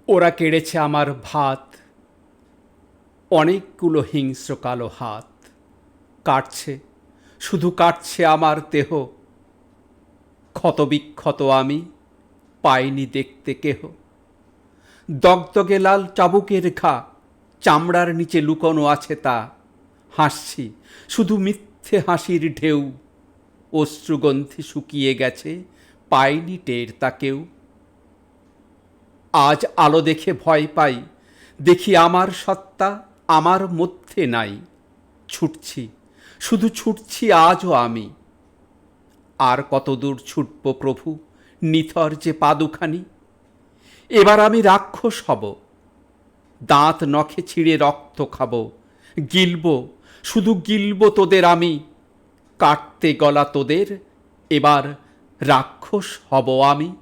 ওরা কেড়েছে আমার ভাত, অনেকগুলো হিংস্র কালো হাত। কাটছে, শুধু কাটছে আমার দেহ। ক্ষতবিক্ষত আমি, পাইনি দেখতে কেহ। দগদগে লাল চাবুকের ঘা, চামড়ার নিচে লুকোনো আছে তা। হাসছি, শুধু মিথ্যে হাসির ঢেউ। অশ্রুগন্ধি শুকিয়ে গেছে, পাইনি টের তা কেউ। আজ আলো দেখে ভয় পাই, দেখি আমার সত্তা আমার মধ্যে নাই। ছুটছি, শুধু ছুটছি আজও আমি। আর কতদূর ছুটব প্রভু, নিথর যে পা দুখানি। এবার আমি রাক্ষস হব, দাঁত নখে ছিঁড়ে রক্ত খাব। গিলব, শুধু গিলব তোদের আমি। কাটতে গলা তোদের, এবার রাক্ষস হব আমি।